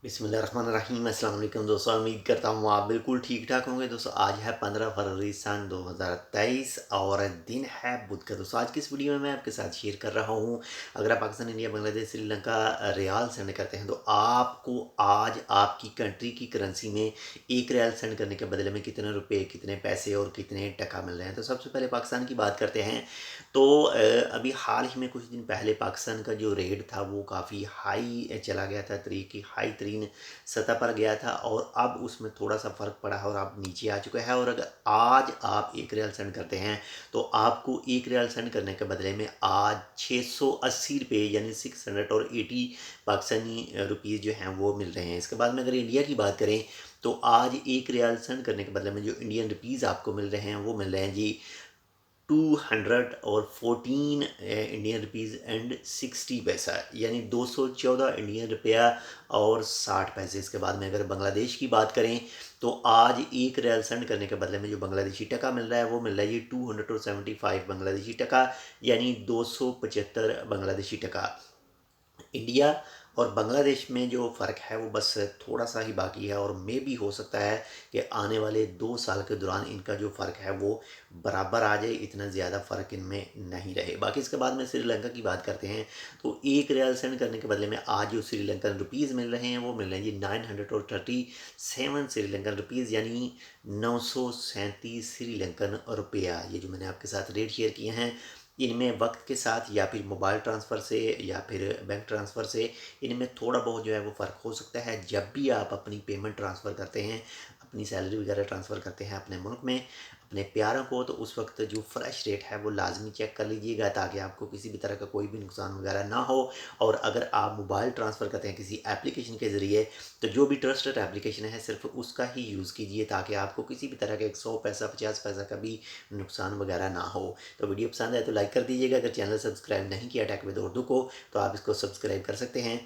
बिस्मिल्लाहिर्रहमानिर्रहीम। अस्सलाम वालेकुम दोस्तों, उम्मीद करता हूँ आप बिल्कुल ठीक ठाक होंगे। दोस्तों आज है 15 फरवरी सन 2023 और दिन है बुध का। दोस्तों आज की इस वीडियो में मैं आपके साथ शेयर कर रहा हूँ, अगर आप पाकिस्तान, इंडिया, बांग्लादेश, श्रीलंका रियाल सेंड करते हैं तो आपको आज आपकी कंट्री की करेंसी में एक रियाल सेंड करने के बदले में कितने रुपए, कितने पैसे और कितने टका मिल रहे हैं। तो सबसे पहले पाकिस्तान की बात करते हैं। तो अभी हाल ही में कुछ दिन पहले पाकिस्तान का जो रेट था वो काफ़ी हाई चला गया था, की हाई तरीन सतह पर गया था और अब उसमें थोड़ा सा फ़र्क पड़ा है और अब नीचे आ चुका है। और अगर आज आप एक रियाल सेंड करते हैं तो आपको एक रियाल सेंड करने के बदले में आज 680 रुपये यानी 680 पाकिस्तानी रुपीज़ जो हैं वो मिल रहे हैं। इसके बाद में अगर इंडिया की बात करें तो आज एक रियाल सेंड करने के बदले में जो इंडियन रुपीज़ आपको मिल रहे हैं वो मिल रहे हैं जी 214 इंडियन रुपीज़ एंड 60 पैसा, यानी 214 इंडियन रुपया और 60 पैसे। इसके बाद में अगर बांग्लादेश की बात करें तो आज एक रियाल सेंड करने के बदले में जो बांग्लादेशी टका मिल रहा है वो मिल रहा है ये 275 बांग्लादेशी टका, यानी 275 बांग्लादेशी टका। इंडिया और बांग्लादेश में जो फ़र्क है वो बस थोड़ा सा ही बाकी है और मे भी हो सकता है कि आने वाले 2 साल के दौरान इनका जो फ़र्क है वो बराबर आ जाए, इतना ज़्यादा फ़र्क इनमें नहीं रहे। बाकी इसके बाद में श्रीलंका की बात करते हैं तो एक रियाल सेंड करने के बदले में आज जो श्रीलंकन रुपीज़ मिल रहे हैं वो मिल रहे हैं जी 937 श्रीलंकन रुपीज़, यानी 937 श्रीलंकन रुपया। ये जो मैंने आपके साथ रेट शेयर किए हैं इनमें वक्त के साथ या फिर मोबाइल ट्रांसफ़र से या फिर बैंक ट्रांसफ़र से इनमें थोड़ा बहुत जो है वो फ़र्क हो सकता है। जब भी आप अपनी पेमेंट ट्रांसफ़र करते हैं, अपनी सैलरी वगैरह ट्रांसफ़र करते हैं अपने मुल्क में अपने प्यारों को, तो उस वक्त जो फ्रेश रेट है वो लाजमी चेक कर लीजिएगा ताकि आपको किसी भी तरह का कोई भी नुकसान वगैरह ना हो। और अगर आप मोबाइल ट्रांसफ़र करते हैं किसी एप्लीकेशन के ज़रिए तो जो भी ट्रस्टेड एप्लीकेशन है सिर्फ उसका ही यूज़ कीजिए ताकि आपको किसी भी तरह का 100 पैसा 50 पैसा का भी नुकसान वगैरह ना हो। तो वीडियो पसंद आए तो लाइक कर दीजिएगा। अगर चैनल सब्सक्राइब नहीं किया टेक विद उर्दू को तो आप इसको सब्सक्राइब कर सकते हैं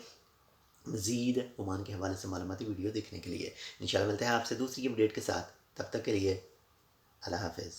मज़ीद ओमान के हवाले से मालूमाती वीडियो देखने के लिए। इंशाल्लाह मिलते हैं आपसे दूसरी अपडेट के साथ, तब तक के लिए अल्लाह हाफ़िज़।